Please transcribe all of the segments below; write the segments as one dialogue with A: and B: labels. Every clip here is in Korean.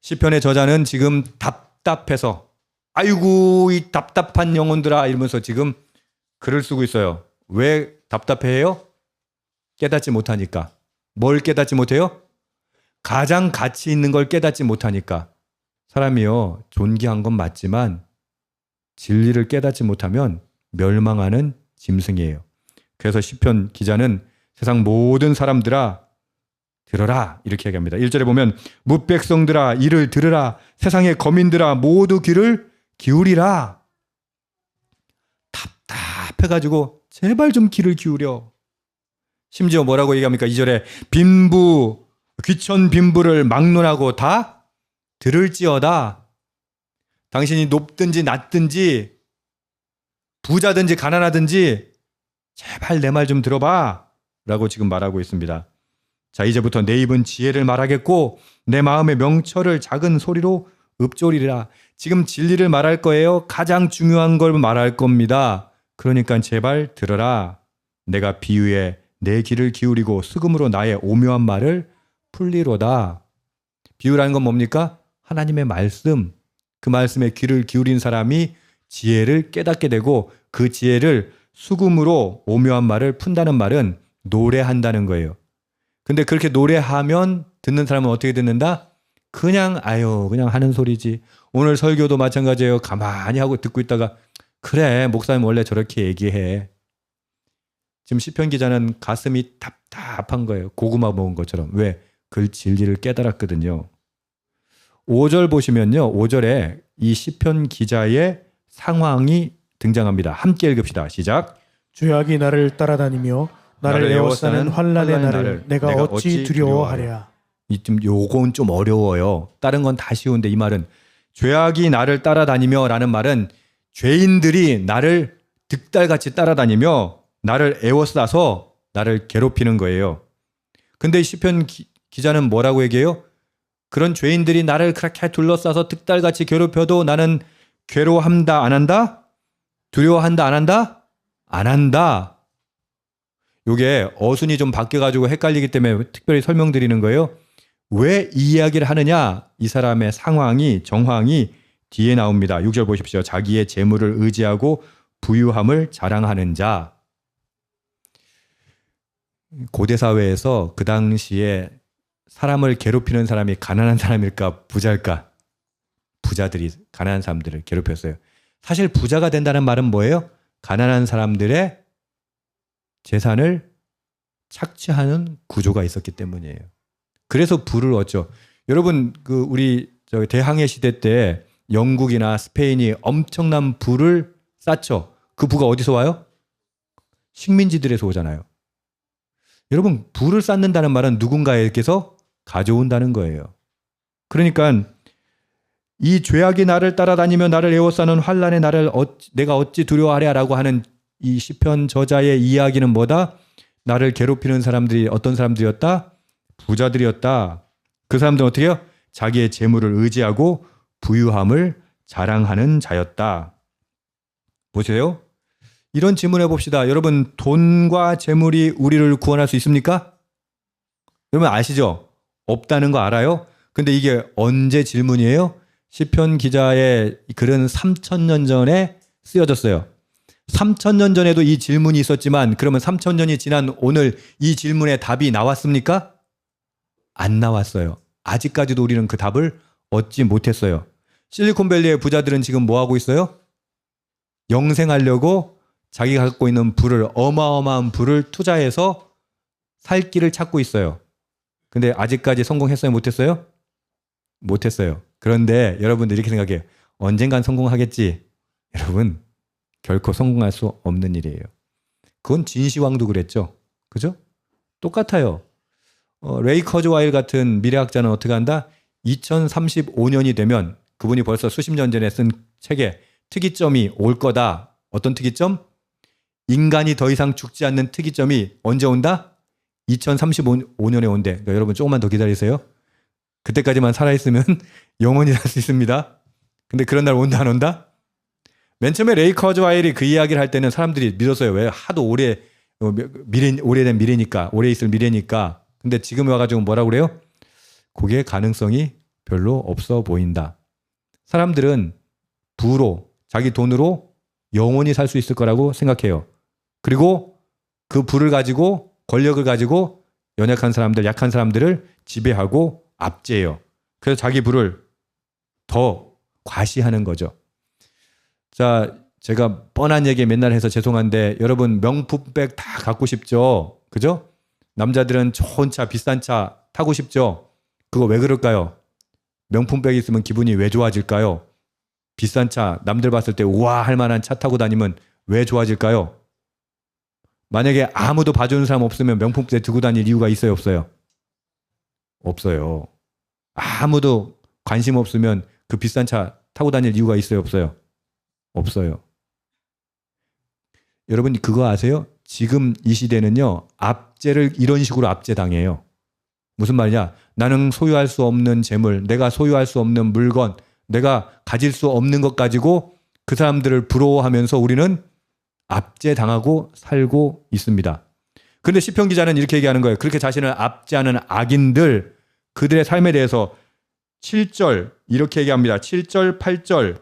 A: 시편의 저자는 지금 답답해서 아이고 이 답답한 영혼들아 이러면서 지금 글을 쓰고 있어요. 왜 답답해요? 깨닫지 못하니까. 뭘 깨닫지 못해요? 가장 가치 있는 걸 깨닫지 못하니까. 사람이요, 존귀한 건 맞지만 진리를 깨닫지 못하면 멸망하는 짐승이에요. 그래서 시편 기자는 세상 모든 사람들아 들어라 이렇게 얘기합니다. 1절에 보면 뭇백성들아 이를 들으라, 세상의 거민들아 모두 귀를 기울이라. 답답해가지고 제발 좀 귀를 기울여. 심지어 뭐라고 얘기합니까? 2절에 빈부 귀천 빈부를 막론하고 다 들을지어다. 당신이 높든지 낮든지 부자든지 가난하든지 제발 내 말 좀 들어봐 라고 지금 말하고 있습니다. 자, 이제부터 내 입은 지혜를 말하겠고 내 마음의 명철을 작은 소리로 읊조리라. 지금 진리를 말할 거예요. 가장 중요한 걸 말할 겁니다. 그러니까 제발 들어라. 내가 비유에 내 귀를 기울이고 수금으로 나의 오묘한 말을 풀리로다. 비유라는 건 뭡니까? 하나님의 말씀. 그 말씀에 귀를 기울인 사람이 지혜를 깨닫게 되고 그 지혜를 수금으로 오묘한 말을 푼다는 말은 노래한다는 거예요. 근데 그렇게 노래하면 듣는 사람은 어떻게 듣는다? 그냥 그냥 하는 소리지. 오늘 설교도 마찬가지예요. 가만히 하고 듣고 있다가 그래 목사님 원래 저렇게 얘기해. 지금 시편 기자는 가슴이 답답한 거예요. 고구마 먹은 것처럼. 왜? 그 진리를 깨달았거든요. 5절 보시면요. 5절에 이 시편 기자의 상황이 등장합니다. 함께 읽읍시다. 시작.
B: 죄악이 나를 따라다니며 나를 에워싸는 환난의 날을 내가 어찌 두려워하랴.
A: 요건 좀 어려워요. 다른 건 다 쉬운데 이 말은 죄악이 나를 따라다니며 라는 말은 죄인들이 나를 득달같이 따라다니며 나를 에워싸서 나를 괴롭히는 거예요. 근데 시편 기자는 뭐라고 얘기해요? 그런 죄인들이 나를 그렇게 둘러싸서 득달같이 괴롭혀도 나는 괴로워한다 안 한다? 두려워한다 안 한다? 안 한다. 이게 어순이 좀 바뀌어가지고 헷갈리기 때문에 특별히 설명드리는 거예요. 왜 이 이야기를 하느냐? 이 사람의 상황이 정황이 뒤에 나옵니다. 6절 보십시오. 자기의 재물을 의지하고 부유함을 자랑하는 자. 고대 사회에서 그 당시에 사람을 괴롭히는 사람이 가난한 사람일까 부자일까? 부자들이 가난한 사람들을 괴롭혔어요. 사실 부자가 된다는 말은 뭐예요? 가난한 사람들의 재산을 착취하는 구조가 있었기 때문이에요. 그래서 부를 얻죠. 여러분 우리 대항해 시대 때 영국이나 스페인이 엄청난 부를 쌓죠. 그 부가 어디서 와요? 식민지들에서 오잖아요. 여러분 부를 쌓는다는 말은 누군가에게서 가져온다는 거예요. 그러니까 이 죄악이 나를 따라다니며 나를 에워싸는 환난의 날을 내가 어찌 두려워하랴라고 하는 이 시편 저자의 이야기는 뭐다? 나를 괴롭히는 사람들이 어떤 사람들이었다? 부자들이었다. 그 사람들은 어떻게 해요? 자기의 재물을 의지하고 부유함을 자랑하는 자였다. 보세요. 이런 질문을 해봅시다. 여러분 돈과 재물이 우리를 구원할 수 있습니까? 여러분 아시죠? 없다는 거 알아요? 근데 이게 언제 질문이에요? 시편 기자의 글은 3000년 전에 쓰여졌어요. 3000년 전에도 이 질문이 있었지만 그러면 3000년이 지난 오늘 이 질문의 답이 나왔습니까? 안 나왔어요. 아직까지도 우리는 그 답을 얻지 못했어요. 실리콘밸리의 부자들은 지금 뭐 하고 있어요? 영생하려고 자기가 갖고 있는 부를 어마어마한 부를 투자해서 살 길을 찾고 있어요. 근데 아직까지 성공했어요? 못했어요? 못했어요. 그런데 여러분들 이렇게 생각해요. 언젠간 성공하겠지. 여러분 결코 성공할 수 없는 일이에요. 그건 진시황도 그랬죠. 그죠? 똑같아요. 레이 커즈와일 같은 미래학자는 어떻게 한다? 2035년이 되면 그분이 벌써 수십 년 전에 쓴 책에 특이점이 올 거다. 어떤 특이점? 인간이 더 이상 죽지 않는 특이점이 언제 온다? 2035년에 온대. 그러니까 여러분 조금만 더 기다리세요. 그때까지만 살아있으면 영원히 살 수 있습니다. 근데 그런 날 온다 안 온다? 맨 처음에 레이 커즈와일이 그 이야기를 할 때는 사람들이 믿었어요. 왜? 하도 오래된 미래니까. 오래 있을 미래니까. 근데 지금 와가지고 뭐라고 그래요? 그게 가능성이 별로 없어 보인다. 사람들은 부로, 자기 돈으로 영원히 살 수 있을 거라고 생각해요. 그리고 그 부를 가지고, 권력을 가지고 연약한 사람들, 약한 사람들을 지배하고 압제해요. 그래서 자기 부를 더 과시하는 거죠. 자, 제가 뻔한 얘기 맨날 해서 죄송한데 여러분 명품백 다 갖고 싶죠? 그죠? 남자들은 좋은 차, 비싼 차 타고 싶죠? 그거 왜 그럴까요? 명품백 있으면 기분이 왜 좋아질까요? 비싼 차, 남들 봤을 때 우와 할 만한 차 타고 다니면 왜 좋아질까요? 만약에 아무도 봐주는 사람 없으면 명품백 들고 다닐 이유가 있어요, 없어요? 없어요. 아무도 관심 없으면 그 비싼 차 타고 다닐 이유가 있어요, 없어요? 없어요. 여러분 그거 아세요? 지금 이 시대는요, 압제를 이런 식으로 압제당해요. 무슨 말이냐? 나는 소유할 수 없는 재물, 내가 소유할 수 없는 물건, 내가 가질 수 없는 것 가지고 그 사람들을 부러워하면서 우리는 압제당하고 살고 있습니다. 그런데 시편 기자는 이렇게 얘기하는 거예요. 그렇게 자신을 압제하는 악인들, 그들의 삶에 대해서 7절 이렇게 얘기합니다. 7절, 8절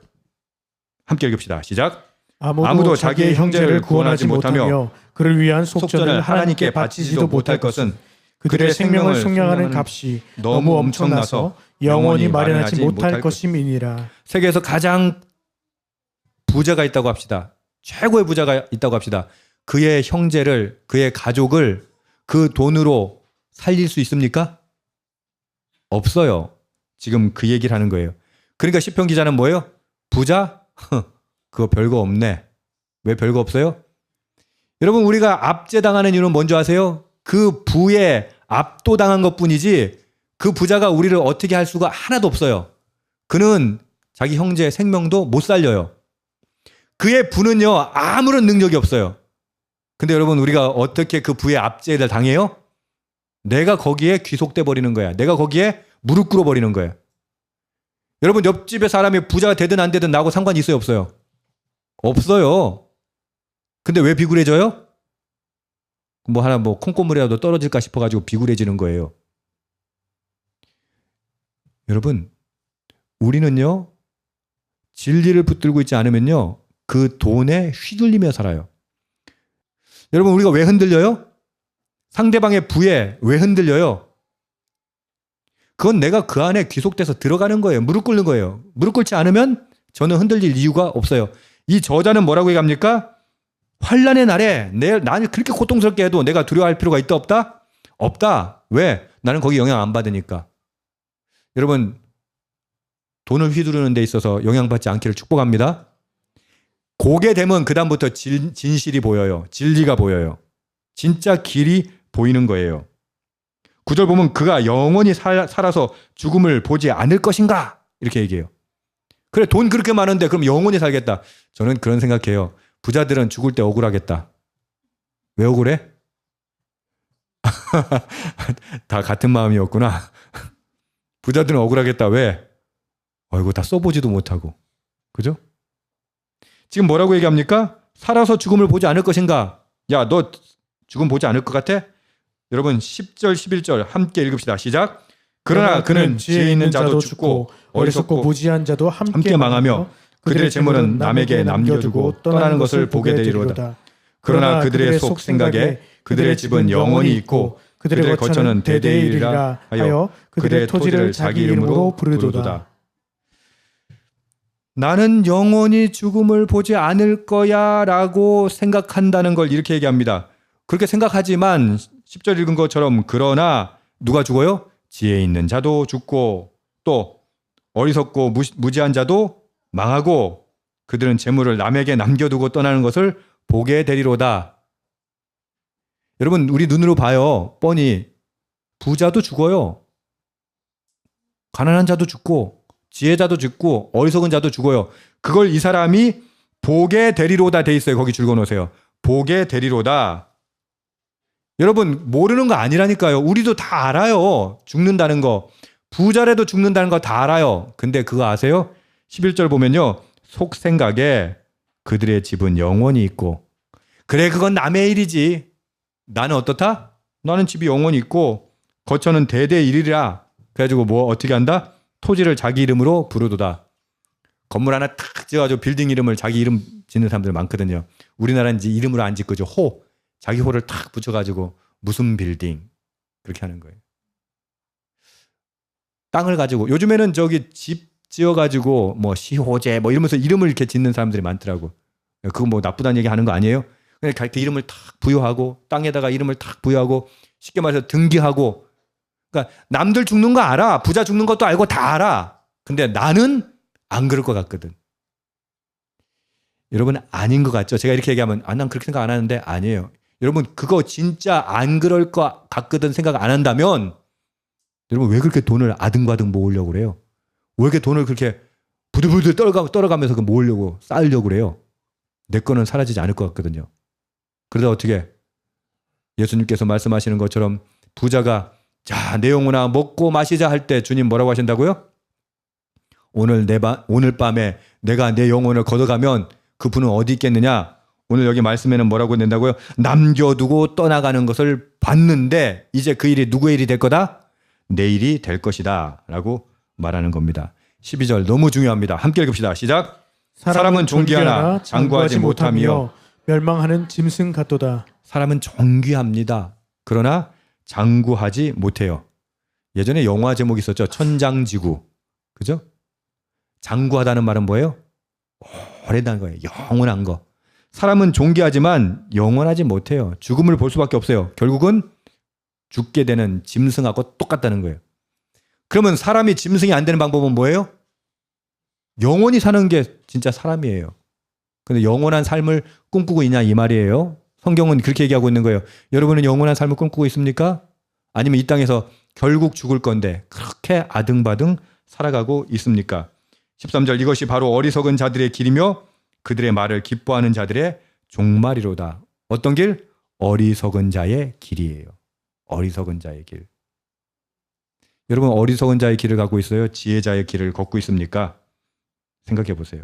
A: 함께 읽읍시다. 시작. 아무도 자기의 형제를 구원하지 못하며 그를 위한 속전을 하나님께 바치지도 못할 것은 그들의 생명을 속량하는 값이 너무 엄청나서 영원히 마련하지 못할 것임이니라. 세계에서 가장 부자가 있다고 합시다. 최고의 부자가 있다고 합시다. 그의 형제를, 그의 가족을 그 돈으로 살릴 수 있습니까? 없어요. 지금 그 얘기를 하는 거예요. 그러니까 시편 기자는 뭐예요? 부자? 그거 별거 없네. 왜 별거 없어요? 여러분 우리가 압제당하는 이유는 뭔지 아세요? 그 부에 압도당한 것뿐이지 그 부자가 우리를 어떻게 할 수가 하나도 없어요. 그는 자기 형제의 생명도 못 살려요. 그의 부는요 아무런 능력이 없어요. 근데 여러분 우리가 어떻게 그 부의 압제를 당해요? 내가 거기에 귀속돼 버리는 거야. 내가 거기에 무릎 꿇어 버리는 거야. 여러분 옆집에 사람이 부자가 되든 안 되든 나하고 상관이 있어요, 없어요? 없어요. 근데 왜 비굴해져요? 뭐 하나 뭐 콩고물이라도 떨어질까 싶어가지고 비굴해지는 거예요. 여러분 우리는요 진리를 붙들고 있지 않으면요 그 돈에 휘둘리며 살아요. 여러분 우리가 왜 흔들려요? 상대방의 부에 왜 흔들려요? 그건 내가 그 안에 귀속돼서 들어가는 거예요. 무릎 꿇는 거예요. 무릎 꿇지 않으면 저는 흔들릴 이유가 없어요. 이 저자는 뭐라고 얘기합니까? 환난의 날에 나를 그렇게 고통스럽게 해도 내가 두려워할 필요가 있다 없다? 없다. 왜? 나는 거기 영향 안 받으니까. 여러분 돈을 휘두르는 데 있어서 영향받지 않기를 축복합니다. 고게 되면 그 다음부터 진실이 보여요. 진리가 보여요. 진짜 길이 보이는 거예요. 9절 보면 그가 영원히 살아서 죽음을 보지 않을 것인가? 이렇게 얘기해요. 그래 돈 그렇게 많은데 그럼 영원히 살겠다. 저는 그런 생각해요. 부자들은 죽을 때 억울하겠다. 왜 억울해? 다 같은 마음이었구나. 부자들은 억울하겠다. 왜? 이거 다 써보지도 못하고. 그죠? 지금 뭐라고 얘기합니까? 살아서 죽음을 보지 않을 것인가? 야, 너 죽음 보지 않을 것 같아? 여러분 10절 11절 함께 읽읍시다. 시작. 그러나 그는 지혜 있는 자도 죽고 어리석고 무지한 자도 함께 망하며 그들의 재물은 남에게 남겨두고 떠나는 것을 보게 되리로다. 그러나 그들의 속 생각에 그들의 집은 영원히 있고 그들의 거처는 대대에 이르리라 하여 그들의 토지를 자기 이름으로 부르도다. 나는 영원히 죽음을 보지 않을 거야 라고 생각한다는 걸 이렇게 얘기합니다. 그렇게 생각하지만 10절 읽은 것처럼 그러나 누가 죽어요? 지혜 있는 자도 죽고 또 어리석고 무지한 자도 망하고 그들은 재물을 남에게 남겨두고 떠나는 것을 보게 되리로다. 여러분 우리 눈으로 봐요. 뻔히 부자도 죽어요. 가난한 자도 죽고 지혜자도 죽고 어리석은 자도 죽어요. 그걸 이 사람이 보게 되리로다 돼 있어요. 거기 줄여놓으세요. 보게 되리로다. 여러분 모르는 거 아니라니까요. 우리도 다 알아요. 죽는다는 거. 부자라도 죽는다는 거 다 알아요. 근데 그거 아세요? 11절 보면요. 속 생각에 그들의 집은 영원히 있고 그래 그건 남의 일이지. 나는 어떻다? 나는 집이 영원히 있고 거처는 대대 이르리라. 그래가지고 뭐 어떻게 한다? 토지를 자기 이름으로 부르도다. 건물 하나 탁 지어가지고 빌딩 이름을 자기 이름 짓는 사람들 많거든요. 우리나라는 이제 이름으로 안 짓고죠. 호. 자기 호를 탁 붙여가지고 무슨 빌딩. 그렇게 하는 거예요. 땅을 가지고 요즘에는 저기 집 지어가지고 뭐 시호제 뭐 이러면서 이름을 이렇게 짓는 사람들이 많더라고. 그거 뭐 나쁘다는 얘기 하는 거 아니에요? 그냥 그 이름을 탁 부여하고 땅에다가 이름을 탁 부여하고 쉽게 말해서 등기하고. 그러니까 남들 죽는 거 알아. 부자 죽는 것도 알고 다 알아. 근데 나는 안 그럴 것 같거든. 여러분 아닌 것 같죠? 제가 이렇게 얘기하면 난 그렇게 생각 안 하는데 아니에요. 여러분 그거 진짜 안 그럴 것 같거든 생각 안 한다면 여러분 왜 그렇게 돈을 아등바등 모으려고 그래요? 왜 이렇게 돈을 그렇게 부들부들 떨어가면서 모으려고 쌓으려고 그래요? 내 거는 사라지지 않을 것 같거든요. 그러다 어떻게 예수님께서 말씀하시는 것처럼 부자가 자, 내 영혼아 먹고 마시자 할 때 주님 뭐라고 하신다고요? 오늘 밤에 내가 내 영혼을 걷어가면 그분은 어디 있겠느냐? 오늘 여기 말씀에는 뭐라고 낸다고요? 남겨두고 떠나가는 것을 봤는데 이제 그 일이 누구의 일이 될 거다? 내 일이 될 것이다 라고 말하는 겁니다. 12절 너무 중요합니다. 함께 읽읍시다. 시작. 사람은 존귀하나 장구하지 못하며
B: 멸망하는 짐승 같도다.
A: 사람은 존귀합니다. 그러나 장구하지 못해요. 예전에 영화 제목 있었죠. 천장지구. 그죠? 장구하다는 말은 뭐예요? 오래된 거예요. 영원한 거. 사람은 존귀하지만 영원하지 못해요. 죽음을 볼 수밖에 없어요. 결국은 죽게 되는 짐승하고 똑같다는 거예요. 그러면 사람이 짐승이 안 되는 방법은 뭐예요? 영원히 사는 게 진짜 사람이에요. 근데 영원한 삶을 꿈꾸고 있냐 이 말이에요. 성경은 그렇게 얘기하고 있는 거예요. 여러분은 영원한 삶을 꿈꾸고 있습니까? 아니면 이 땅에서 결국 죽을 건데 그렇게 아등바등 살아가고 있습니까? 13절 이것이 바로 어리석은 자들의 길이며 그들의 말을 기뻐하는 자들의 종말이로다. 어떤 길? 어리석은 자의 길이에요. 어리석은 자의 길. 여러분 어리석은 자의 길을 가고 있어요? 지혜자의 길을 걷고 있습니까? 생각해 보세요.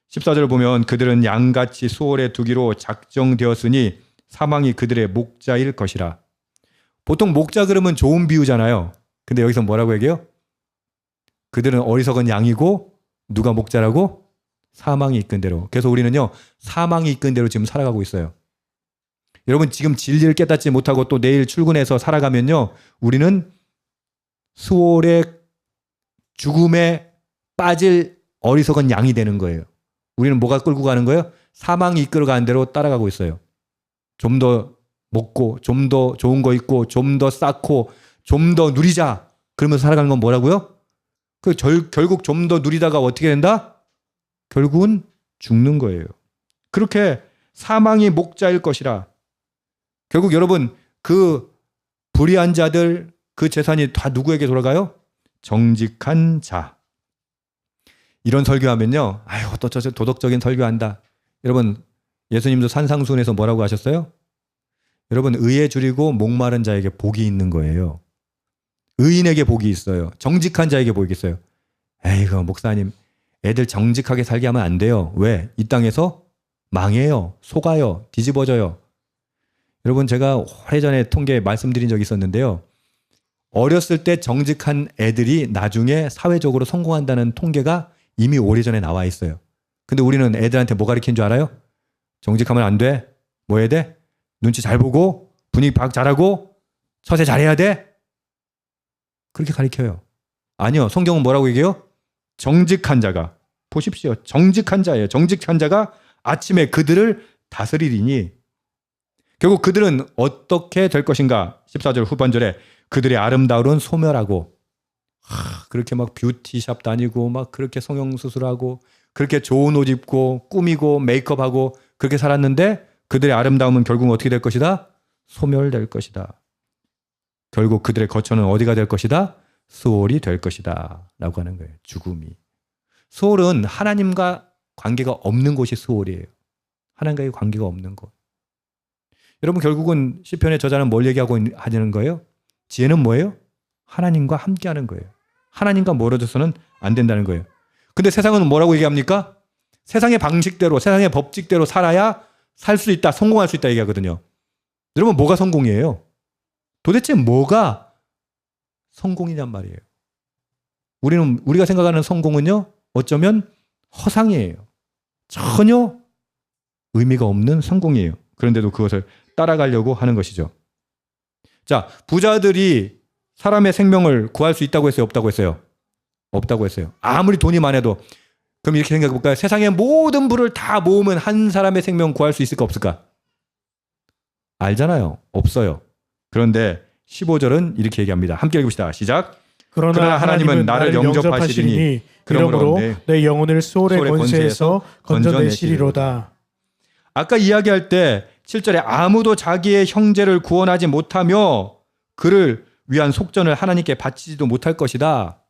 A: 14절을 보면 그들은 양같이 수월에 두기로 작정되었으니 사망이 그들의 목자일 것이라. 보통 목자 그러면 좋은 비유잖아요. 근데 여기서 뭐라고 얘기해요? 그들은 어리석은 양이고 누가 목자라고? 사망이 이끈 대로. 그래서 우리는요 사망이 이끈 대로 지금 살아가고 있어요. 여러분 지금 진리를 깨닫지 못하고 또 내일 출근해서 살아가면요 우리는 수월의 죽음에 빠질 어리석은 양이 되는 거예요. 우리는 뭐가 끌고 가는 거예요? 사망이 이끌어가는 대로 따라가고 있어요. 좀 더 먹고 좀 더 좋은 거 입고 좀 더 쌓고 좀 더 누리자 그러면서 살아가는 건 뭐라고요? 결국 좀 더 누리다가 어떻게 된다? 결국은 죽는 거예요. 그렇게 사망이 목자일 것이라. 결국 여러분 그 불의한 자들 그 재산이 다 누구에게 돌아가요? 정직한 자. 이런 설교하면요. 아유 또 저 도덕적인 설교한다. 여러분 예수님도 산상수훈에서 뭐라고 하셨어요? 여러분 의에 줄이고 목마른 자에게 복이 있는 거예요. 의인에게 복이 있어요. 정직한 자에게 복이 있어요. 에이그 목사님 애들 정직하게 살게 하면 안 돼요. 왜? 이 땅에서 망해요. 속아요. 뒤집어져요. 여러분 제가 오래전에 통계 말씀드린 적이 있었는데요. 어렸을 때 정직한 애들이 나중에 사회적으로 성공한다는 통계가 이미 오래전에 나와 있어요. 근데 우리는 애들한테 뭐 가르친 줄 알아요? 정직하면 안 돼. 뭐 해야 돼? 눈치 잘 보고 분위기 파악 잘하고 처세 잘해야 돼. 그렇게 가르쳐요. 아니요. 성경은 뭐라고 얘기해요? 정직한 자가 보십시오. 정직한 자예요. 정직한 자가 아침에 그들을 다스리리니 결국 그들은 어떻게 될 것인가? 14절 후반절에 그들의 아름다움은 소멸하고 그렇게 막 뷰티샵 다니고 막 그렇게 성형수술하고 그렇게 좋은 옷 입고 꾸미고 메이크업하고 그렇게 살았는데 그들의 아름다움은 결국 어떻게 될 것이다? 소멸될 것이다. 결국 그들의 거처는 어디가 될 것이다? 수월이 될 것이다 라고 하는 거예요. 죽음이. 수월은 하나님과 관계가 없는 곳이 수월이에요. 하나님과의 관계가 없는 곳. 여러분 결국은 시편의 저자는 뭘 얘기하고 하는 거예요? 지혜는 뭐예요? 하나님과 함께하는 거예요. 하나님과 멀어져서는 안 된다는 거예요. 근데 세상은 뭐라고 얘기합니까? 세상의 방식대로 세상의 법칙대로 살아야 살 수 있다, 성공할 수 있다 얘기하거든요. 여러분 뭐가 성공이에요? 도대체 뭐가 성공이냔 말이에요. 우리가 생각하는 성공은요, 어쩌면 허상이에요. 전혀 의미가 없는 성공이에요. 그런데도 그것을 따라가려고 하는 것이죠. 자, 부자들이 사람의 생명을 구할 수 있다고 했어요? 없다고 했어요? 없다고 했어요. 아무리 돈이 많아도. 그럼 이렇게 생각해 볼까요? 세상의 모든 부를 다 모으면 한 사람의 생명 구할 수 있을까 없을까? 알잖아요. 없어요. 그런데 15절은 이렇게 얘기합니다. 함께 읽읍시다. 시작.
B: 그러나 하나님은 나를 영접하시리니 그러므로 내 영혼을 소울의 권세에서 건져내시리로다.
A: 아까 이야기할 때 7절에 아무도 자기의 형제를 구원하지 못하며 그를 위한 속전을 하나님께 바치지도 못할 것이다.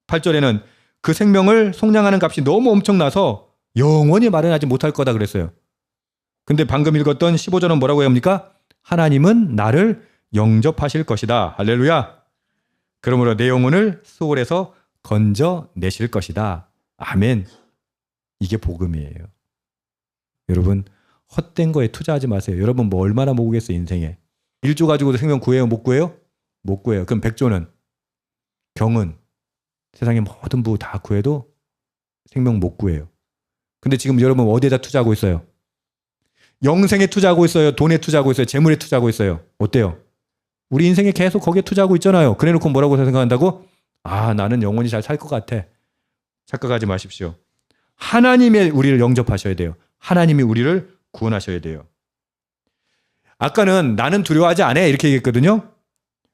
A: 8절에는 그 생명을 속량하는 값이 너무 엄청나서 영원히 마련하지 못할 거다 그랬어요. 근데 방금 읽었던 15절은 뭐라고 합니까? 하나님은 나를 영접하실 것이다. 할렐루야. 그러므로 내 영혼을 소울에서 건져내실 것이다. 아멘. 이게 복음이에요. 여러분, 헛된 거에 투자하지 마세요. 여러분 뭐 얼마나 모으겠어요, 인생에. 1조 가지고도 생명 구해요? 못 구해요? 못 구해요. 그럼 100조는? 경은? 세상의 모든 부 다 구해도 생명 못 구해요. 근데 지금 여러분 어디에다 투자하고 있어요? 영생에 투자하고 있어요? 돈에 투자하고 있어요? 재물에 투자하고 있어요? 어때요? 우리 인생에 계속 거기에 투자하고 있잖아요. 그래놓고 뭐라고 생각한다고? 아, 나는 영원히 잘 살 것 같아. 착각하지 마십시오. 하나님의 우리를 영접하셔야 돼요. 하나님이 우리를 구원하셔야 돼요. 아까는 나는 두려워하지 않아 이렇게 얘기했거든요.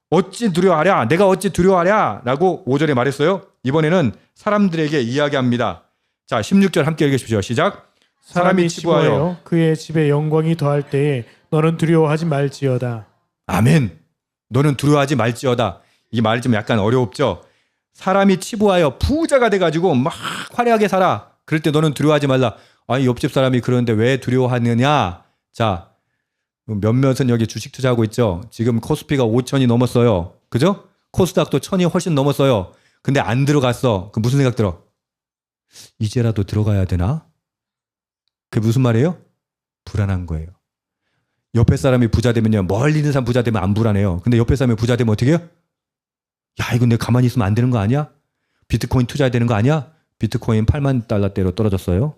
A: 어찌 두려워하랴? 내가 어찌 두려워하랴? 라고 5절에 말했어요. 이번에는 사람들에게 이야기합니다. 자, 16절 함께 읽으십시오. 시작.
B: 사람이 치부하여 그의 집에 영광이 더할 때에 너는 두려워하지 말지어다.
A: 아멘. 너는 두려워하지 말지어다. 이 말이 좀 약간 어렵죠. 사람이 치부하여 부자가 돼가지고 막 화려하게 살아. 그럴 때 너는 두려워하지 말라. 아니, 옆집 사람이 그러는데 왜 두려워하느냐? 자, 몇몇은 여기 주식 투자하고 있죠. 지금 코스피가 5천이 넘었어요. 그죠? 코스닥도 1,000이 훨씬 넘었어요. 근데 안 들어갔어. 그 무슨 생각 들어? 이제라도 들어가야 되나? 그게 무슨 말이에요? 불안한 거예요. 옆에 사람이 부자 되면요, 멀리 있는 사람 부자 되면 안 불안해요. 근데 옆에 사람이 부자 되면 어떻게 해요? 야, 이거 내가 가만히 있으면 안 되는 거 아니야? 비트코인 투자해야 되는 거 아니야? 비트코인 8만 달러대로 떨어졌어요.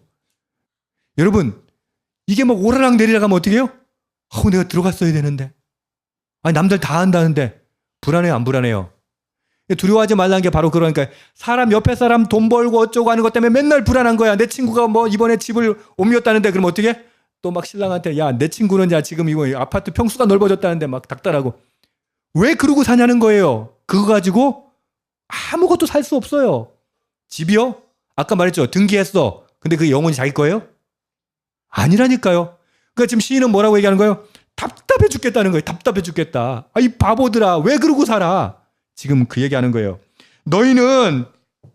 A: 여러분, 이게 막 오르락 내리락 하면 어떻게 해요? 내가 들어갔어야 되는데. 아니, 남들 다 한다는데. 불안해요, 안 불안해요? 두려워하지 말라는 게 바로 그러니까 사람, 옆에 사람 돈 벌고 어쩌고 하는 것 때문에 맨날 불안한 거야. 내 친구가 뭐 이번에 집을 옮겼다는데 그럼 어떻게 해? 또 막 신랑한테 야, 내 친구는 야, 지금 이거 아파트 평수가 넓어졌다는데 막 닥달하고. 왜 그러고 사냐는 거예요. 그거 가지고 아무것도 살 수 없어요. 집이요? 아까 말했죠. 등기했어. 근데 그게 영원히 자기 거예요? 아니라니까요. 그러니까 지금 시인은 뭐라고 얘기하는 거예요? 답답해 죽겠다는 거예요. 답답해 죽겠다. 아, 이 바보들아. 왜 그러고 살아? 지금 그 얘기하는 거예요. 너희는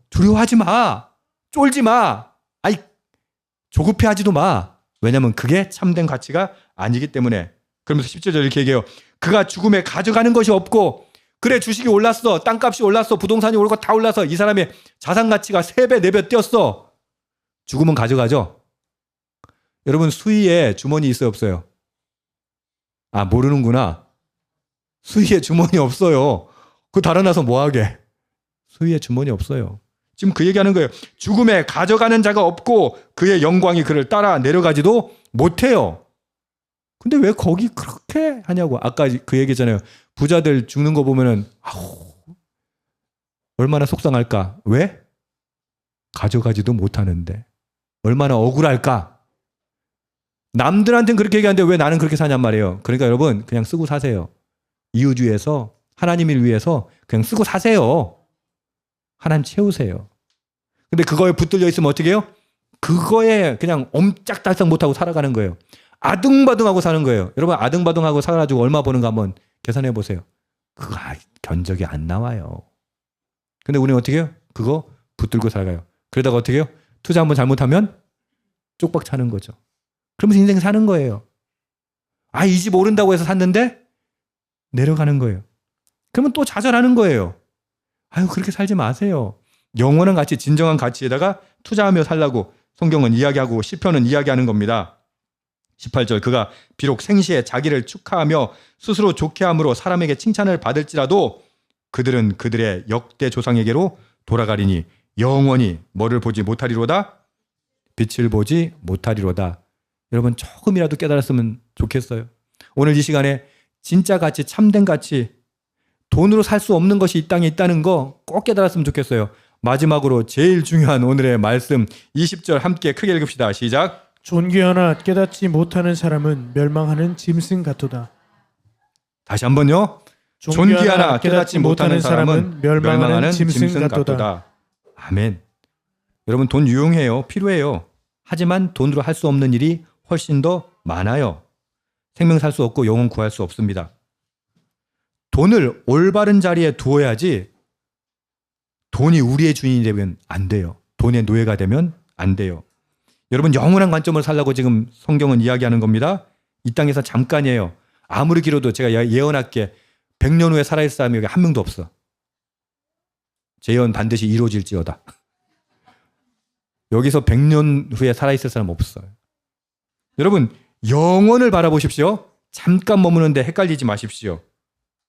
A: 두려워하지 마. 쫄지 마. 아이, 조급해하지도 마. 왜냐면 그게 참된 가치가 아니기 때문에. 그러면서 10절 이렇게 얘기해요. 그가 죽음에 가져가는 것이 없고, 그래, 주식이 올랐어. 땅값이 올랐어. 부동산이 오르고 다 올라서 이 사람의 자산 가치가 3배, 4배 뛰었어. 죽으면 가져가죠. 여러분, 수의에 주머니 있어요, 없어요? 아, 모르는구나. 수의에 주머니 없어요. 그거 달아나서 뭐하게? 수의에 주머니 없어요. 지금 그 얘기하는 거예요. 죽음에 가져가는 자가 없고 그의 영광이 그를 따라 내려가지도 못해요. 근데 왜 거기 그렇게 하냐고. 아까 그 얘기잖아요. 부자들 죽는 거 보면은 얼마나 속상할까. 왜? 가져가지도 못하는데. 얼마나 억울할까. 남들한테는 그렇게 얘기하는데 왜 나는 그렇게 사냔 말이에요. 그러니까 여러분 그냥 쓰고 사세요. 이웃주의에서 하나님을 위해서 그냥 쓰고 사세요. 하나님 채우세요. 근데 그거에 붙들려 있으면 어떻게 해요? 그거에 그냥 옴짝달싹 못하고 살아가는 거예요. 아등바등하고 사는 거예요. 여러분 아등바등하고 살아가지고 얼마 버는가 한번 계산해 보세요. 그거 견적이 안 나와요. 근데 우리는 어떻게 해요? 그거 붙들고 살아가요. 그러다가 어떻게 해요? 투자 한번 잘못하면 쪽박 차는 거죠. 그러면서 인생 사는 거예요. 아, 이 집 오른다고 해서 샀는데 내려가는 거예요. 그러면 또 좌절하는 거예요. 아유, 그렇게 살지 마세요. 영원한 가치, 진정한 가치에다가 투자하며 살라고 성경은 이야기하고 시편은 이야기하는 겁니다. 18절, 그가 비록 생시에 자기를 축하하며 스스로 좋게 함으로 사람에게 칭찬을 받을지라도 그들은 그들의 역대 조상에게로 돌아가리니 영원히 뭐를 보지 못하리로다? 빛을 보지 못하리로다. 여러분 조금이라도 깨달았으면 좋겠어요. 오늘 이 시간에 진짜 가치, 참된 가치, 돈으로 살 수 없는 것이 이 땅에 있다는 거 꼭 깨달았으면 좋겠어요. 마지막으로 제일 중요한 오늘의 말씀 20절 함께 크게 읽읍시다. 시작.
B: 존귀하나 깨닫지 못하는 사람은 멸망하는 짐승 같도다.
A: 다시 한번요. 존귀하나 깨닫지 못하는 사람은 멸망하는 짐승 같도다. 아멘. 여러분 돈 유용해요. 필요해요. 하지만 돈으로 할 수 없는 일이 훨씬 더 많아요. 생명 살 수 없고 영혼 구할 수 없습니다. 돈을 올바른 자리에 두어야지 돈이 우리의 주인이 되면 안 돼요. 돈의 노예가 되면 안 돼요. 여러분 영원한 관점을 살라고 지금 성경은 이야기하는 겁니다. 이 땅에서 잠깐이에요. 아무리 길어도 제가 예언할게 100년 후에 살아있을 사람이 여기 한 명도 없어. 제 예언 반드시 이루어질지어다. 여기서 100년 후에 살아있을 사람 없어요. 여러분 영원을 바라보십시오. 잠깐 머무는데 헷갈리지 마십시오.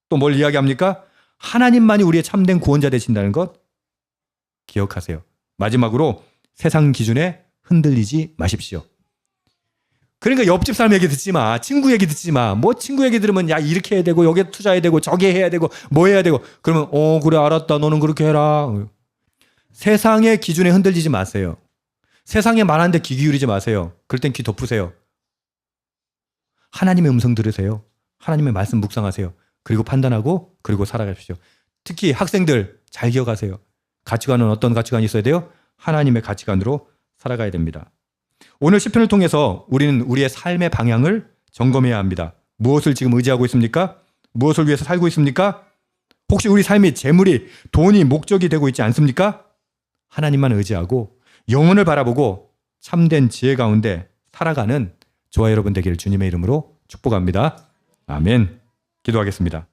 A: 또 뭘 이야기합니까? 하나님만이 우리의 참된 구원자 되신다는 것 기억하세요. 마지막으로 세상 기준에 흔들리지 마십시오. 그러니까 옆집 사람 얘기 듣지 마. 친구 얘기 듣지 마. 뭐 친구 얘기 들으면 야 이렇게 해야 되고 여기에 투자해야 되고 저게 해야 되고 뭐 해야 되고 그러면 그래 알았다. 너는 그렇게 해라. 세상의 기준에 흔들리지 마세요. 세상에 말하는데 귀 기울이지 마세요. 그럴 땐 귀 덮으세요. 하나님의 음성 들으세요. 하나님의 말씀 묵상하세요. 그리고 판단하고 그리고 살아가십시오. 특히 학생들 잘 기억하세요. 가치관은 어떤 가치관이 있어야 돼요? 하나님의 가치관으로 살아가야 됩니다. 오늘 시편을 통해서 우리는 우리의 삶의 방향을 점검해야 합니다. 무엇을 지금 의지하고 있습니까? 무엇을 위해서 살고 있습니까? 혹시 우리 삶이 재물이 돈이 목적이 되고 있지 않습니까? 하나님만 의지하고 영혼을 바라보고 참된 지혜 가운데 살아가는 저와 여러분 되기를 주님의 이름으로 축복합니다. 아멘. 기도하겠습니다.